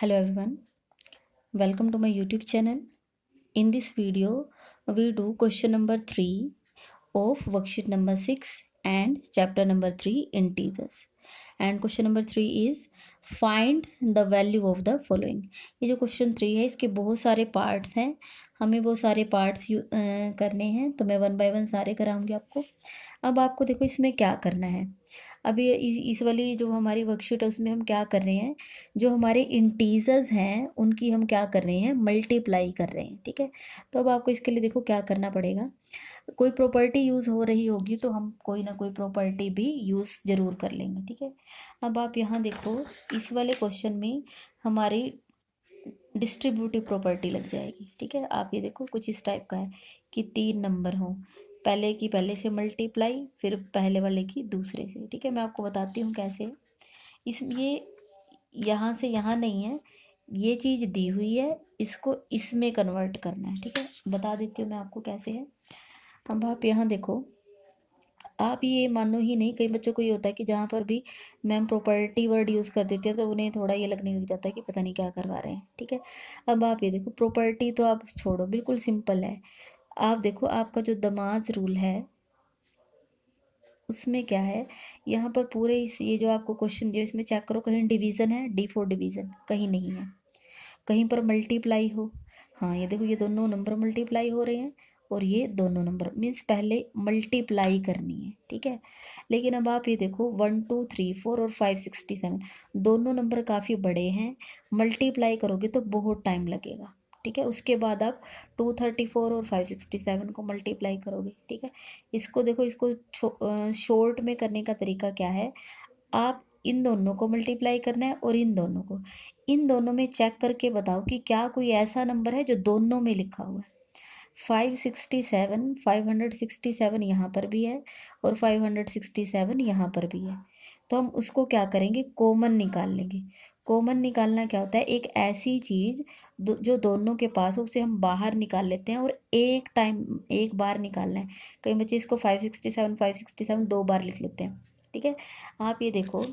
Hello everyone, welcome to my YouTube channel. In this video, we do question number 3 of worksheet number 6 and chapter number 3 integers. And question number 3 is find the value of the following. ये जो question 3 है इसके बहुत सारे parts हैं, हमें वो सारे parts करने हैं, तो मैं वन बाय वन सारे कराऊंगी आपको। अब आपको देखो इसमें क्या करना है। अभी इस वाली जो हमारी वर्कशीट है उसमें हम क्या कर रहे हैं, जो हमारे इंटीजर्स हैं उनकी हम क्या कर रहे हैं, मल्टीप्लाई कर रहे हैं। ठीक है, तो अब आपको इसके लिए देखो क्या करना पड़ेगा। कोई प्रॉपर्टी यूज़ हो रही होगी तो हम कोई ना कोई प्रॉपर्टी भी यूज़ ज़रूर कर लेंगे। ठीक है, अब आप यहाँ देखो इस वाले क्वेश्चन में हमारी डिस्ट्रीब्यूटिव प्रॉपर्टी लग जाएगी। ठीक है, आप ये देखो कुछ इस टाइप का है कि 3 नंबर हों, पहले की पहले से मल्टीप्लाई, फिर पहले वाले की दूसरे से। ठीक है, मैं आपको बताती हूँ कैसे। इस ये यहाँ से यहाँ नहीं है, ये चीज़ दी हुई है, इसको इसमें कन्वर्ट करना है। ठीक है, बता देती हूँ मैं आपको कैसे है। अब आप यहाँ देखो, आप ये मानो ही नहीं, कई बच्चों को ये होता है कि जहाँ पर भी मैम प्रॉपर्टी वर्ड यूज़ कर देते हैं तो उन्हें थोड़ा ये लगने लग जाता है कि पता नहीं क्या करवा रहे हैं। ठीक है, अब आप ये देखो, प्रॉपर्टी तो आप छोड़ो, बिल्कुल सिंपल है। आप देखो आपका जो दमाज रूल है उसमें क्या है, यहाँ पर पूरे इस ये जो आपको क्वेश्चन दिया इसमें चेक करो, कहीं डिवीज़न है, D4 डिवीज़न कहीं नहीं है, कहीं पर मल्टीप्लाई हो। हाँ ये देखो, ये दोनों नंबर मल्टीप्लाई हो रहे हैं और ये दोनों नंबर, मीन्स पहले मल्टीप्लाई करनी है। ठीक है, लेकिन अब आप ये देखो 1 2 3 4 और 5 67 दोनों नंबर काफ़ी बड़े हैं, मल्टीप्लाई करोगे तो बहुत टाइम लगेगा। ठीक है, उसके बाद आप 234 और 567 को मल्टीप्लाई करोगे। ठीक है, इसको देखो, इसको शॉर्ट में करने का तरीका क्या है, आप इन दोनों को मल्टीप्लाई करना है और इन दोनों में चेक करके बताओ कि क्या कोई ऐसा नंबर है जो दोनों में लिखा हुआ है। 567 यहाँ पर भी है और 567 यहाँ पर भी है, तो हम उसको क्या करेंगे, कॉमन निकाल लेंगे। कॉमन निकालना क्या होता है, एक ऐसी चीज़ जो दोनों के पास हो उसे हम बाहर निकाल लेते हैं और एक बार निकालना है। कई बच्चे इसको 567 दो बार लिख लेते हैं। ठीक है, आप ये देखो,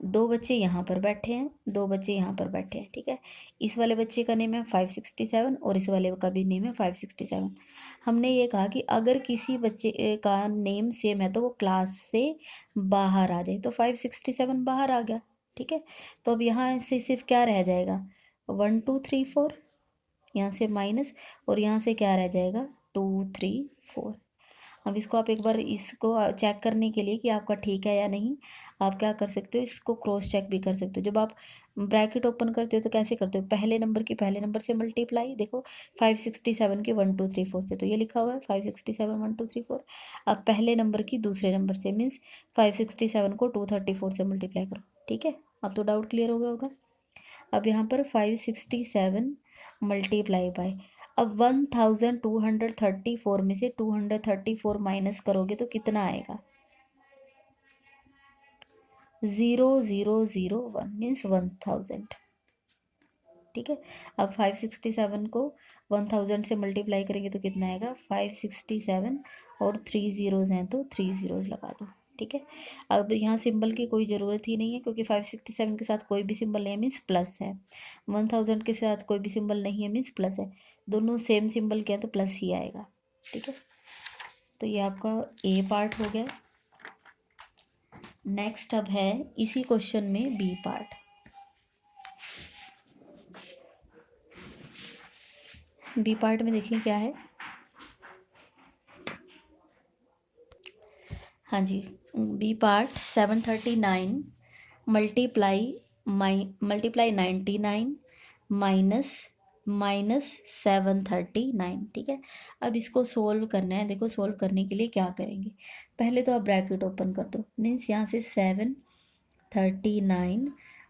दो बच्चे यहाँ पर बैठे हैं, दो बच्चे यहाँ पर बैठे हैं। ठीक है, इस वाले बच्चे का नेम है 567 और इस वाले का भी नेम है 567। हमने ये कहा कि अगर किसी बच्चे का नेम सेम है तो वो क्लास से बाहर आ जाए, तो 567 बाहर आ गया। ठीक है, तो अब यहाँ से सिर्फ क्या रह जाएगा, 1 2 3 4, यहाँ से माइनस, और यहाँ से क्या रह जाएगा, 2 3 4। अब इसको आप एक बार इसको चेक करने के लिए कि आपका ठीक है या नहीं, आप क्या कर सकते हो, इसको क्रॉस चेक भी कर सकते हो। जब आप ब्रैकेट ओपन करते हो तो कैसे करते हो, पहले नंबर की पहले नंबर से मल्टीप्लाई। देखो 567 के 1 2 3 4 से, तो ये लिखा हुआ है 567 1 2 3 4। अब पहले नंबर की दूसरे नंबर से, मीन्स 567 को 234 से मल्टीप्लाई करो। ठीक है, अब तो डाउट क्लियर हो गया होगा। अब यहाँ पर 567 मल्टीप्लाई बाय, अब 1234 में से 234 माइनस करोगे तो कितना आएगा, 0001 मीन्स 1000। ठीक है, अब 567 को 1000 से मल्टीप्लाई करेंगे तो कितना आएगा, 567 और 3 जीरोज़ हैं तो 3 जीरोज़ लगा दो। ठीक है, अब यहाँ सिंबल की कोई ज़रूरत ही नहीं है क्योंकि 567 के साथ कोई भी सिंबल नहीं है, मीन्स प्लस है। 1000 के साथ कोई भी सिंबल नहीं है, मीन्स प्लस है। दोनों सेम सिंबल के हैं तो प्लस ही आएगा। ठीक है, तो ये आपका ए पार्ट हो गया। नेक्स्ट अब है इसी क्वेश्चन में बी पार्ट। बी पार्ट में देखिए क्या है। हाँ जी, बी पार्ट 739 मल्टीप्लाई 99 माइनस 739। ठीक है, अब इसको सोल्व करना है। देखो सोल्व करने के लिए क्या करेंगे, पहले तो आप ब्रैकेट ओपन कर दो, मीन्स यहाँ से 739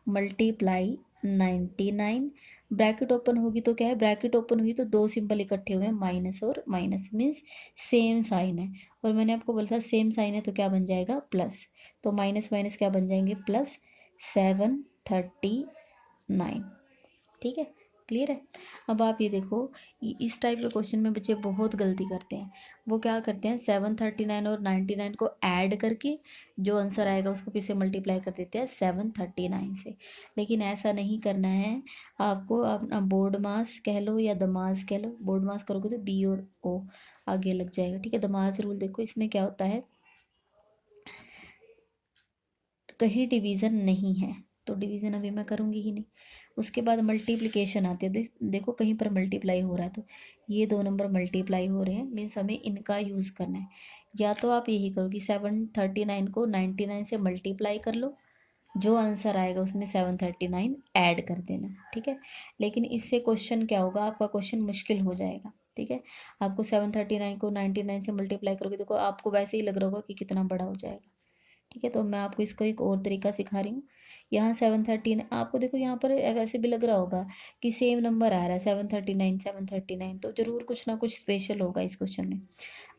मल्टीप्लाई 99, ब्रैकेट ओपन होगी तो क्या है, ब्रैकेट ओपन हुई तो दो सिंबल इकट्ठे हुए हैं, माइनस और माइनस, मीन्स सेम साइन है। और मैंने आपको बोला था सेम साइन है तो क्या बन जाएगा, प्लस, तो माइनस माइनस क्या बन जाएंगे, प्लस 739। ठीक है, क्लियर है। अब आप ये देखो, इस टाइप के क्वेश्चन में बच्चे बहुत गलती करते हैं। वो क्या करते हैं, 739 और 99 को ऐड करके जो आंसर आएगा उसको फिर से मल्टीप्लाई कर देते हैं 739 से। लेकिन ऐसा नहीं करना है आपको। अपना बोर्ड मास कह लो या दमास कह लो, बोर्ड मास करोगे तो बी और ओ आगे लग जाएगा, ठीक है। दमास रूल देखो, इसमें क्या होता है, कहीं डिवीज़न नहीं है तो डिवीज़न अभी मैं करूँगी ही नहीं। उसके बाद मल्टीप्लिकेशन आती है, देखो कहीं पर मल्टीप्लाई हो रहा है तो ये 2 नंबर मल्टीप्लाई हो रहे हैं, मीन्स हमें इनका यूज़ करना है। या तो आप यही करो कि 739 को 99 से मल्टीप्लाई कर लो, जो आंसर आएगा उसमें 739 ऐड कर देना, ठीक है। लेकिन इससे क्वेश्चन क्या होगा, आपका क्वेश्चन मुश्किल हो जाएगा, ठीक है। आपको 739 को 99 से मल्टीप्लाई करोगे, देखो आपको वैसे ही लग रहा होगा कि कितना बड़ा हो जाएगा, ठीक है। तो मैं आपको इसको एक और तरीका सिखा रही हूँ। यहाँ 739 आपको देखो, यहाँ पर वैसे भी लग रहा होगा कि सेम नंबर आ रहा है 739, तो ज़रूर कुछ ना कुछ स्पेशल होगा इस क्वेश्चन में।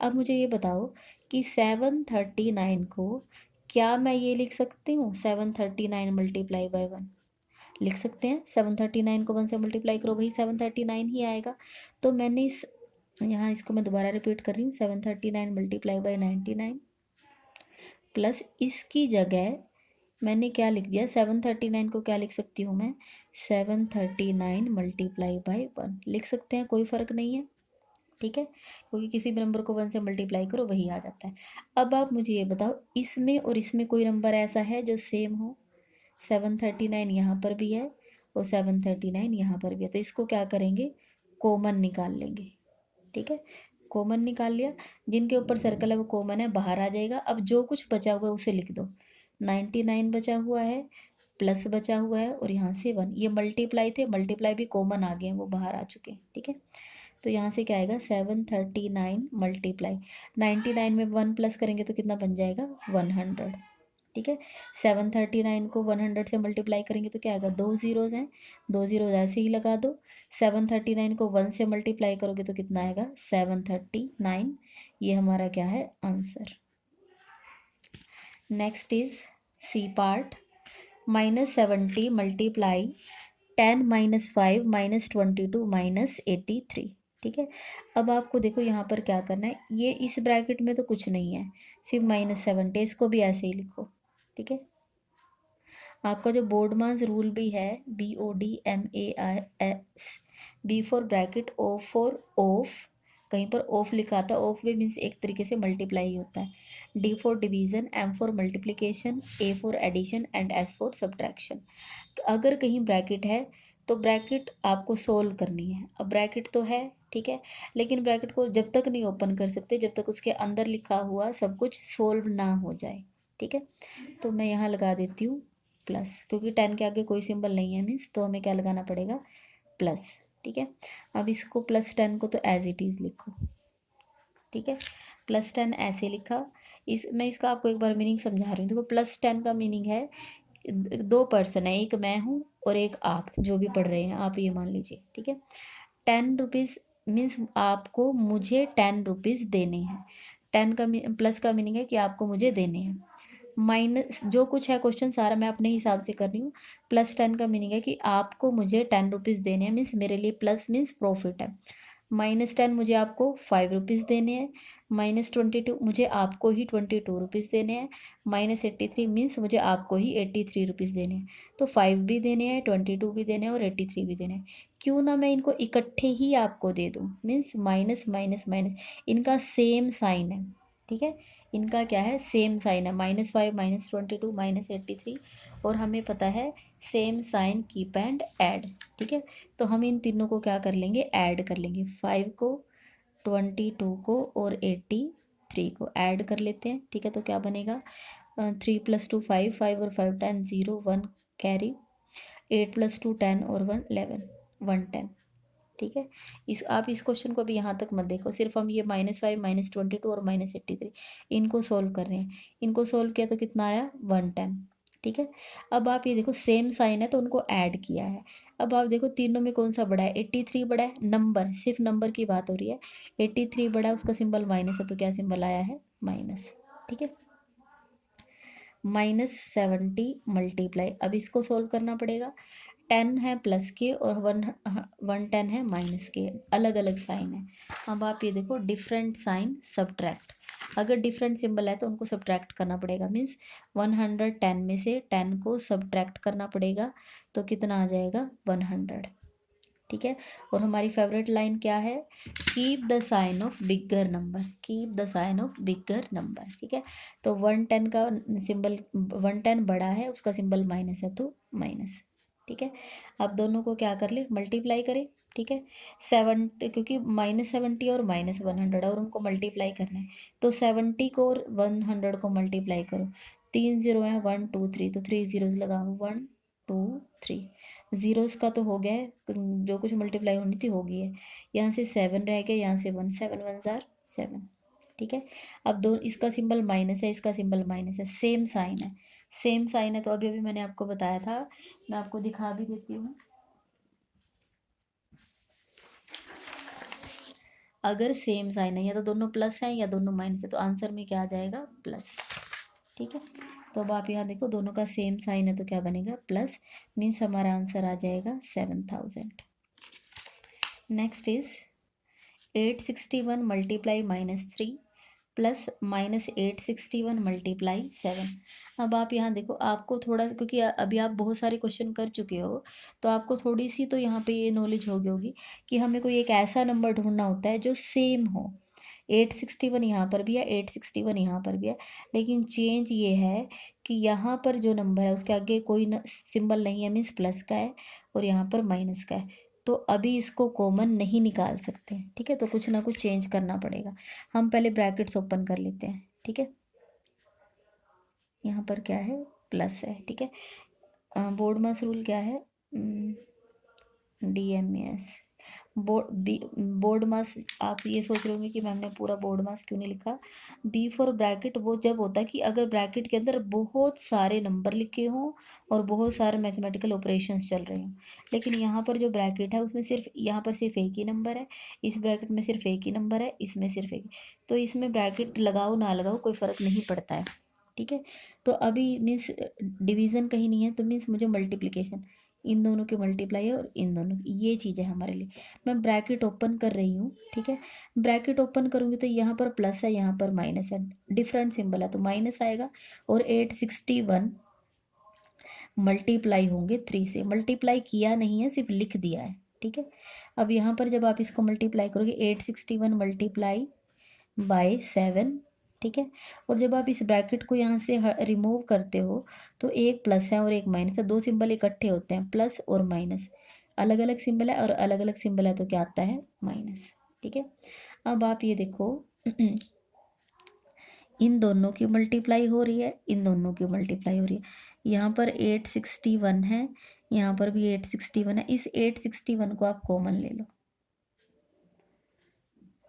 अब मुझे ये बताओ कि 739 को क्या मैं ये लिख सकती हूँ, 739 मल्टीप्लाई बाय 1 लिख सकते हैं। 739 को 1 से मल्टीप्लाई करो, वही 739 ही आएगा। तो मैंने इस यहाँ इसको मैं दोबारा रिपीट कर रही हूँ, 739 मल्टीप्लाई बाय 99 प्लस इसकी जगह मैंने क्या लिख दिया, 739 को क्या लिख सकती हूँ मैं, 739 मल्टीप्लाई बाय 1 लिख सकते हैं, कोई फ़र्क नहीं है, ठीक है। क्योंकि किसी भी नंबर को 1 से मल्टीप्लाई करो वही आ जाता है। अब आप मुझे ये बताओ, इसमें और इसमें कोई नंबर ऐसा है जो सेम हो, 739 यहाँ पर भी है और 739 यहाँ पर भी है, तो इसको क्या करेंगे, कॉमन निकाल लेंगे, ठीक है। कॉमन निकाल लिया, जिनके ऊपर सर्कल है वो कॉमन है, बाहर आ जाएगा। अब जो कुछ बचा हुआ है उसे लिख दो, 99 बचा हुआ है, प्लस बचा हुआ है और यहाँ से 1, ये मल्टीप्लाई थे, मल्टीप्लाई भी कॉमन आ गए हैं, वो बाहर आ चुके हैं, ठीक है। तो यहाँ से क्या आएगा, 739 मल्टीप्लाई 99 में 1 प्लस करेंगे तो कितना बन जाएगा, 100, ठीक है। 739 को 100 से मल्टीप्लाई करेंगे तो क्या आएगा, 2 ज़ीरोज़ हैं, 2 ज़ीरोज़ ऐसे ही लगा दो। 739 को 1 से मल्टीप्लाई करोगे तो कितना आएगा, 739, ये हमारा क्या है, answer. Next is C part, -70 multiply 10 -5 -22 -83, ठीक है। अब आपको देखो यहाँ पर क्या करना है, ये इस ब्रैकेट में तो कुछ नहीं है, सिर्फ -70, इसको भी ऐसे ही लिखो, ठीक है। आपका जो बोर्ड मास रूल भी है, BODMAS, B for bracket, O for of, कहीं पर ऑफ लिखा था, ऑफ भी मीन्स एक तरीके से मल्टीप्लाई होता है, D for division, M for multiplication, A for addition and S for subtraction. अगर कहीं ब्रैकेट है तो ब्रैकेट आपको सोल्व करनी है। अब ब्रैकेट तो है, ठीक है, लेकिन ब्रैकेट को जब तक नहीं ओपन कर सकते जब तक उसके अंदर लिखा हुआ सब कुछ सोल्व ना हो जाए, ठीक है। तो मैं यहाँ लगा देती हूँ प्लस, क्योंकि 10 के आगे कोई सिंबल नहीं है मीन्स, तो हमें क्या लगाना पड़ेगा, प्लस, ठीक है। अब इसको +10 को तो एज इट इज़ लिखो, ठीक है। +10 ऐसे लिखा। मैं इसका आपको एक बार मीनिंग समझा रही हूँ। देखो +10 का मीनिंग है, 2 पर्सन है, एक मैं हूँ और एक आप जो भी पढ़ रहे हैं, आप ये मान लीजिए, ठीक है। 10 रुपीज़ मीन्स आपको मुझे 10 रुपीज़ देने हैं। 10 का प्लस का मीनिंग है कि आपको मुझे देने हैं। माइनस जो कुछ है क्वेश्चन सारा मैं अपने हिसाब से कर रही हूँ। +10 का मीनिंग है कि आपको मुझे 10 रुपीज़ देने हैं, मीन्स मेरे लिए प्लस मीन्स प्रॉफिट है। -10 मुझे आपको 5 रुपीज़ देने हैं। -22 मुझे आपको ही 22 रुपीज़ देने हैं। -83 मीन्स मुझे आपको ही 83 रुपीज़ देने हैं। तो 5 भी देने हैं, 22 भी देने हैं और 83 भी देने हैं। क्यों ना मैं इनको इकट्ठे ही आपको दे दूँ, मीन्स माइनस माइनस माइनस, इनका सेम साइन है, ठीक है। इनका क्या है, सेम साइन है, -5 -22 -83, और हमें पता है same sign keep and add, ठीक है। तो हम इन तीनों को क्या कर लेंगे, ऐड कर लेंगे, 5 को, 22 को और 83 को ऐड कर लेते हैं, ठीक है। तो क्या बनेगा, 3 + 2 5, 5 और 5 10, 0 1 कैरी, 8 + 2 10 और 1 11, 110, ठीक है। आप इस क्वेश्चन को भी यहाँ तक मत देखो, सिर्फ हम ये -5 -22 और -83 इनको सोल्व कर रहे हैं। इनको सोल्व किया तो कितना आया, 110, ठीक है। अब आप ये देखो सेम साइन है तो उनको ऐड किया है। अब आप देखो तीनों में कौन सा बड़ा है, 83 बड़ा है, नंबर, सिर्फ नंबर की बात हो रही है। 83 बड़ा है, उसका सिंबल माइनस है, तो क्या सिंबल आया है, माइनस, ठीक है। -70 मल्टीप्लाई, अब इसको सोल्व करना पड़ेगा। 10 है प्लस के और 110 है माइनस के, अलग अलग साइन है। अब आप ये देखो डिफरेंट साइन सब्ट्रैक्ट, अगर डिफरेंट सिंबल है तो उनको सब्ट्रैक्ट करना पड़ेगा, मीन्स 110 में से 10 को सब्ट्रैक्ट करना पड़ेगा, तो कितना आ जाएगा 100। ठीक है, और हमारी फेवरेट लाइन क्या है, keep the sign of bigger number, keep the sign of bigger number. ठीक है, तो 110 का सिंबल, 110 बड़ा है, उसका सिंबल माइनस है तो माइनस। ठीक है, अब दोनों को क्या कर ले, मल्टीप्लाई करें। ठीक है, 70, क्योंकि -70 और -100 और उनको मल्टीप्लाई करना है, तो 70 को और 100 को मल्टीप्लाई करो, 3 जीरो है, 1 2 3, तो 3 जीरोज लगाओ, 1 2 3, जीरोस का तो हो गया है, जो कुछ मल्टीप्लाई होनी थी हो गई है। यहाँ से 7 रह गया, यहाँ से 1, 7 1 जार 7। ठीक है, अब दो, इसका सिंबल माइनस है, इसका सिंबल माइनस है, सेम साइन है, सेम साइन है, तो अभी अभी मैंने आपको बताया था, मैं आपको दिखा भी देती हूँ। अगर सेम साइन है, या तो दोनों प्लस है या दोनों माइनस है, तो आंसर में क्या आ जाएगा, प्लस। ठीक है, तो अब आप यहाँ देखो दोनों का सेम साइन है तो क्या बनेगा, प्लस, मीन्स हमारा आंसर आ जाएगा 7000। Next is 861 multiply -3 plus -861 multiply 7। अब आप यहाँ देखो, आपको थोड़ा, क्योंकि अभी आप बहुत सारे क्वेश्चन कर चुके हो, तो आपको थोड़ी सी तो यहाँ पे ये नॉलेज होगी होगी कि हमें कोई एक ऐसा नंबर ढूंढना होता है जो सेम हो। 861 यहाँ पर भी है, 861 यहाँ पर भी है, लेकिन चेंज ये है कि यहाँ पर जो नंबर है उसके आगे कोई सिंबल नहीं है, मीन्स प्लस का है, और यहाँ पर माइनस का है, तो अभी इसको कॉमन नहीं निकाल सकते। ठीक है, तो कुछ ना कुछ चेंज करना पड़ेगा। हम पहले ब्रैकेट्स ओपन कर लेते हैं। ठीक है, यहाँ पर क्या है, प्लस है। ठीक है, बोर्ड मास रूल क्या है, DMAS, बोर्ड मास। आप ये सोच रहे होंगे कि मैम ने पूरा बोर्ड मास क्यों नहीं लिखा। बी फॉर ब्रैकेट वो जब होता है कि अगर ब्रैकेट के अंदर बहुत सारे नंबर लिखे हों और बहुत सारे मैथमेटिकल ऑपरेशंस चल रहे हों, लेकिन यहाँ पर जो ब्रैकेट है उसमें सिर्फ, यहाँ पर सिर्फ एक ही नंबर है, इस ब्रैकेट में सिर्फ एक ही नंबर है, इसमें सिर्फ एक, तो इसमें ब्रैकेट लगाओ ना लगाओ कोई फ़र्क नहीं पड़ता है। ठीक है, तो अभी मीन्स डिवीज़न कहीं नहीं है, तो मीन्स मुझे मल्टीप्लिकेशन, इन दोनों की मल्टीप्लाई है और इन दोनों की, ये चीज़ है हमारे लिए। मैं ब्रैकेट ओपन कर रही हूँ। ठीक है, ब्रैकेट ओपन करूँगी तो यहाँ पर प्लस है, यहाँ पर माइनस है, डिफरेंट सिंबल है तो माइनस आएगा, और 861 मल्टीप्लाई होंगे 3 से, मल्टीप्लाई किया नहीं है, सिर्फ लिख दिया है। ठीक है, अब यहाँ पर जब आप इसको मल्टीप्लाई करोगे, 861 मल्टीप्लाई बाय 7। ठीक है, और जब आप इस ब्रैकेट को यहाँ से रिमूव करते हो, तो एक प्लस है और एक माइनस है, दो सिंबल इकट्ठे होते हैं, प्लस और माइनस, अलग अलग सिंबल है और अलग अलग सिंबल है तो क्या आता है, माइनस। ठीक है, अब आप ये देखो इन दोनों की मल्टीप्लाई हो रही है, इन दोनों की मल्टीप्लाई हो रही है, यहाँ पर 861 है, यहाँ पर भी 861 है, इस 861 को आप कॉमन ले लो।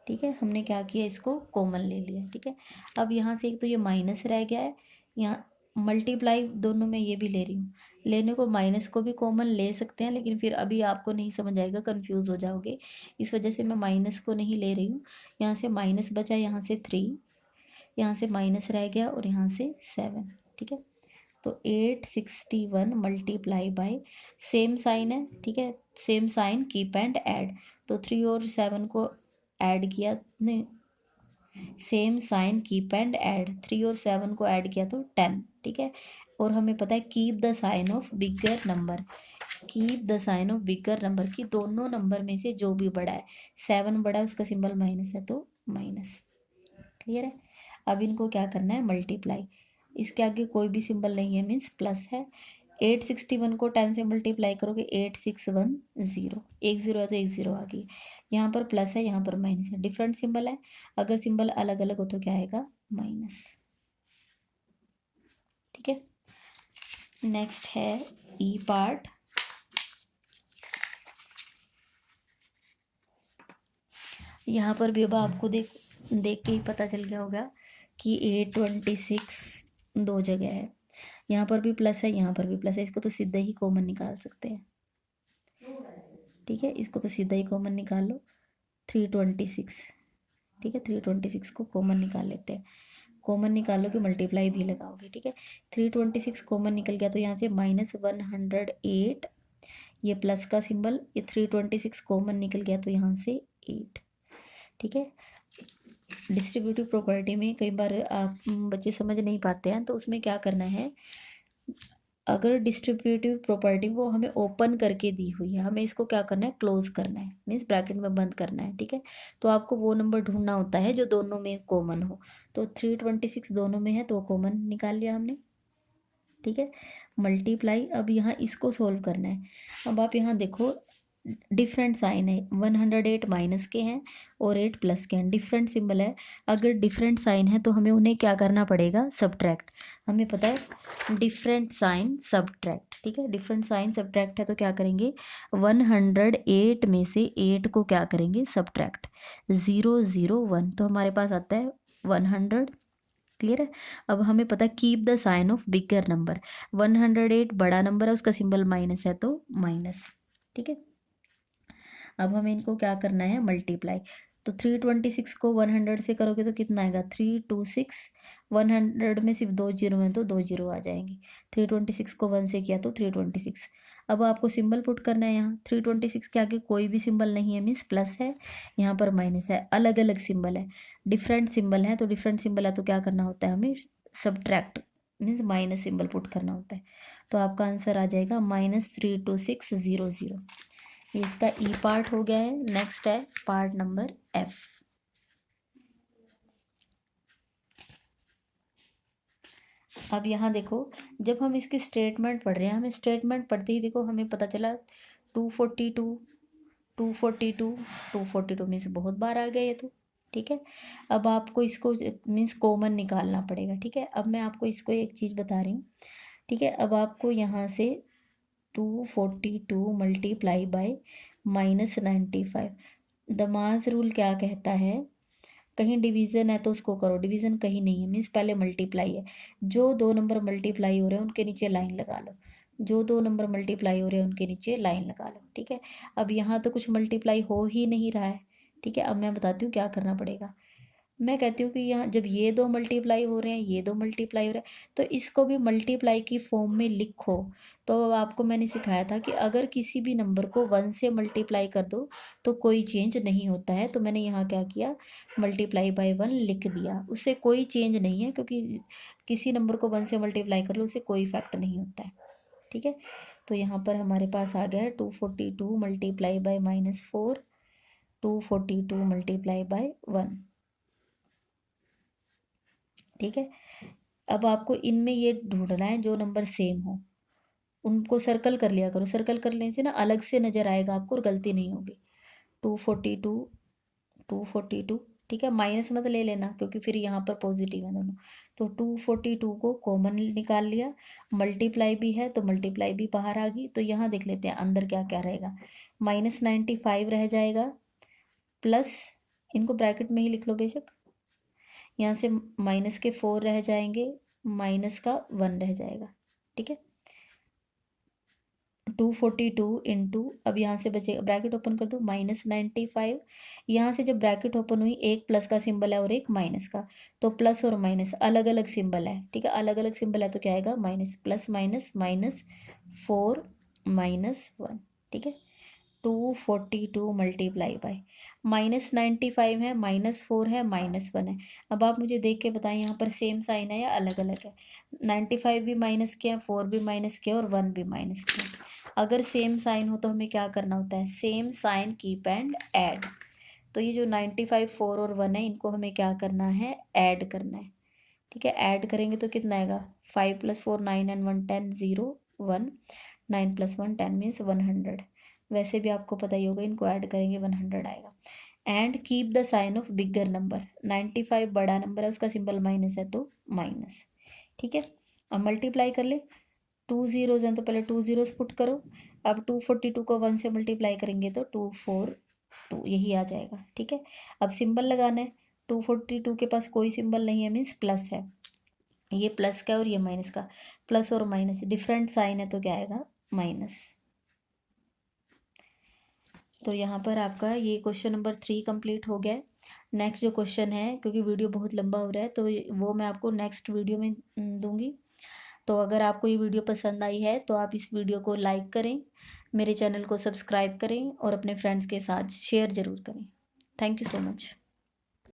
ठीक है, हमने क्या किया, इसको कॉमन ले लिया। ठीक है, अब यहाँ से एक तो ये माइनस रह गया है, यहाँ मल्टीप्लाई दोनों में ये भी ले रही हूँ, लेने को माइनस को भी कॉमन ले सकते हैं, लेकिन फिर अभी आपको नहीं समझ आएगा, कंफ्यूज हो जाओगे, इस वजह से मैं माइनस को नहीं ले रही हूँ। यहाँ से माइनस बचा, यहाँ से 3, यहाँ से माइनस रह गया और यहाँ से 7। ठीक है, तो 861 मल्टीप्लाई बाय, सेम साइन है। ठीक है, same sign, keep and add, तो 3 और 7 को ऐड किया, नहीं, same sign keep and add, 3 और 7 को ऐड किया तो 10। ठीक है, और हमें पता है keep the sign of bigger number, keep the sign of bigger number की दोनों नंबर में से जो भी बड़ा है, 7 बड़ा है उसका सिंबल माइनस है तो माइनस। क्लियर है, अब इनको क्या करना है, मल्टीप्लाई, इसके आगे कोई भी सिंबल नहीं है, मीन्स प्लस है। 861 को 10 से मल्टीप्लाई करोगे, 8610, एक जीरो है तो एक जीरो आ गई, यहाँ पर प्लस है, यहाँ पर माइनस है, डिफरेंट सिंबल है, अगर सिंबल अलग अलग हो तो क्या आएगा, माइनस। ठीक है, नेक्स्ट है ई पार्ट। यहाँ पर भी अब आपको देख देख के ही पता चल गया होगा कि 826 दो जगह है, यहाँ पर भी प्लस है, यहाँ पर भी प्लस है, इसको तो सीधा ही कॉमन निकाल सकते हैं। ठीक है, इसको तो सीधा ही कॉमन निकाल लो, 326। ठीक है, 326 को कॉमन निकाल लेते हैं, कॉमन निकालो कि मल्टीप्लाई भी लगाओगे। ठीक है, 326 कॉमन निकल गया तो यहाँ से -108, ये प्लस का सिंबल, ये 326 कॉमन निकल गया तो यहाँ से 8। ठीक है। डिस्ट्रीब्यूटिव प्रॉपर्टी में कई बार आप बच्चे समझ नहीं पाते हैं, तो उसमें क्या करना है, अगर डिस्ट्रीब्यूटिव प्रॉपर्टी वो हमें ओपन करके दी हुई है, हमें इसको क्या करना है, क्लोज करना है, मीन्स ब्रैकेट में बंद करना है। ठीक है। तो आपको वो नंबर ढूंढना होता है जो दोनों में कॉमन हो। तो 326 दोनों में है तो कॉमन निकाल लिया हमने। ठीक है। मल्टीप्लाई, अब यहाँ इसको सोल्व करना है। अब आप यहाँ देखो डिफरेंट साइन है, 108 माइनस के हैं और 8 प्लस के हैं, डिफरेंट सिंबल है। अगर डिफरेंट साइन है तो हमें उन्हें क्या करना पड़ेगा, सब्ट्रैक्ट। हमें पता है डिफरेंट साइन सब्ट्रैक्ट। ठीक है। डिफरेंट साइन सब्ट्रैक्ट है तो क्या करेंगे, 108 में से 8 को क्या करेंगे, सब्ट्रैक्ट। 001 तो हमारे पास आता है 100। क्लियर है। अब हमें पता है keep the sign of bigger number, 108 बड़ा नंबर है, उसका सिंबल माइनस है तो माइनस। ठीक है। अब हमें इनको क्या करना है, मल्टीप्लाई। तो 326 को 100 से करोगे तो कितना आएगा, 326। 100 में सिर्फ 2 जीरो हैं तो 2 जीरो आ जाएंगे। 326 को 1 से किया तो 326। अब आपको सिंबल पुट करना है, यहाँ 326 के आगे कोई भी सिंबल नहीं है, मीन्स प्लस है, यहाँ पर माइनस है, अलग अलग सिंबल है, डिफरेंट सिंबल है। तो डिफरेंट सिंबल है तो क्या करना होता है, हमें subtract, means minus symbol put करना होता है। तो आपका आंसर आ जाएगा -32600। ये इसका ई पार्ट हो गया है। नेक्स्ट है पार्ट नंबर एफ। अब यहाँ देखो, जब हम इसकी स्टेटमेंट पढ़ रहे हैं, हमें स्टेटमेंट पढ़ते ही देखो हमें पता चला 242, 242, 242 मीन्स बहुत बार आ गया ये तो। ठीक है। अब आपको इसको मीन्स कॉमन निकालना पड़ेगा। ठीक है। अब मैं आपको इसको एक चीज़ बता रही हूँ। ठीक है। अब आपको यहाँ से 242 मल्टीप्लाई बाय -95। दमाज रूल क्या कहता है, कहीं डिवीज़न है तो उसको करो, डिवीज़न कहीं नहीं है, मीन्स पहले मल्टीप्लाई है। जो दो नंबर मल्टीप्लाई हो रहे हैं उनके नीचे लाइन लगा लो, जो दो नंबर मल्टीप्लाई हो रहे हैं उनके नीचे लाइन लगा लो। ठीक है। अब यहाँ तो कुछ मल्टीप्लाई हो ही नहीं रहा है। ठीक है। अब मैं बताती हूँ क्या करना पड़ेगा। मैं कहती हूँ कि यहाँ जब ये दो मल्टीप्लाई हो रहे हैं, ये दो मल्टीप्लाई हो रहे हैं, तो इसको भी मल्टीप्लाई की फॉर्म में लिखो। तो अब आपको मैंने सिखाया था कि अगर किसी भी नंबर को 1 से मल्टीप्लाई कर दो तो कोई चेंज नहीं होता है। तो मैंने यहाँ क्या किया, मल्टीप्लाई बाय 1 लिख दिया, उससे कोई चेंज नहीं है, क्योंकि किसी नंबर को 1 से मल्टीप्लाई कर लो उससे कोई इफेक्ट नहीं होता है। ठीक है। तो यहाँ पर हमारे पास आ गया है 242 मल्टीप्लाई बाय -4, 242 मल्टीप्लाई बाय 1। ठीक है। अब आपको इनमें ये ढूंढना है जो नंबर सेम हो, उनको सर्कल कर लिया करो, सर्कल करने से ना अलग से नजर आएगा आपको और गलती नहीं होगी। 242, 242। ठीक है। माइनस मत ले लेना क्योंकि फिर यहाँ पर पॉजिटिव है दोनों। तो 242 को कॉमन निकाल लिया, मल्टीप्लाई भी है तो मल्टीप्लाई भी बाहर आ गई। तो यहाँ देख लेते हैं अंदर क्या क्या रहेगा, -95 रह जाएगा, प्लस, इनको ब्रैकेट में ही लिख लो बेशक, यहाँ से -4 रह जाएंगे, -1 रह जाएगा। ठीक है। 242 इंटू, अब यहाँ से बचेगा, ब्रैकेट ओपन कर दो, -95। यहाँ से जब ब्रैकेट ओपन हुई, एक प्लस का सिंबल है और एक माइनस का, तो प्लस और माइनस अलग अलग सिंबल है। ठीक है। अलग अलग सिंबल है तो क्या आएगा, माइनस, प्लस माइनस, -4 -1। ठीक है। 242 मल्टीप्लाई बाय -95 है, -4 है, -1 है। अब आप मुझे देख के बताएं यहाँ पर सेम साइन है या अलग अलग है। 95 भी माइनस के हैं, 4 भी माइनस के और 1 भी माइनस के हैं। अगर सेम साइन हो तो हमें क्या करना होता है, same sign keep and add. तो ये जो 95, 4 और 1 है, इनको हमें क्या करना है, ऐड करना है। ठीक है। ऐड करेंगे तो कितना आएगा, 5 + 4 9 एंड 1 10, 0 1, 9 + 1 10 मीन्स 100। वैसे भी आपको पता ही होगा, इनको ऐड करेंगे 100 आएगा। And keep the sign of bigger number, 95 बड़ा नंबर है, उसका सिंबल माइनस है तो माइनस। ठीक है। अब मल्टीप्लाई कर ले, 2 जीरोज हैं तो पहले 2 जीरोज पुट करो। अब 242 को 1 से मल्टीप्लाई करेंगे तो 242 यही आ जाएगा। ठीक है। अब सिंबल लगाना है, 242 के पास कोई सिंबल नहीं है, मीन्स प्लस है, ये प्लस का और ये माइनस का, प्लस और माइनस डिफरेंट साइन है तो क्या आएगा, माइनस। तो यहाँ पर आपका ये क्वेश्चन नंबर 3 कंप्लीट हो गया। नेक्स्ट जो क्वेश्चन है, क्योंकि वीडियो बहुत लंबा हो रहा है तो वो मैं आपको नेक्स्ट वीडियो में दूंगी। तो अगर आपको ये वीडियो पसंद आई है तो आप इस वीडियो को लाइक करें, मेरे चैनल को सब्सक्राइब करें और अपने फ्रेंड्स के साथ शेयर ज़रूर करें। Thank you so much.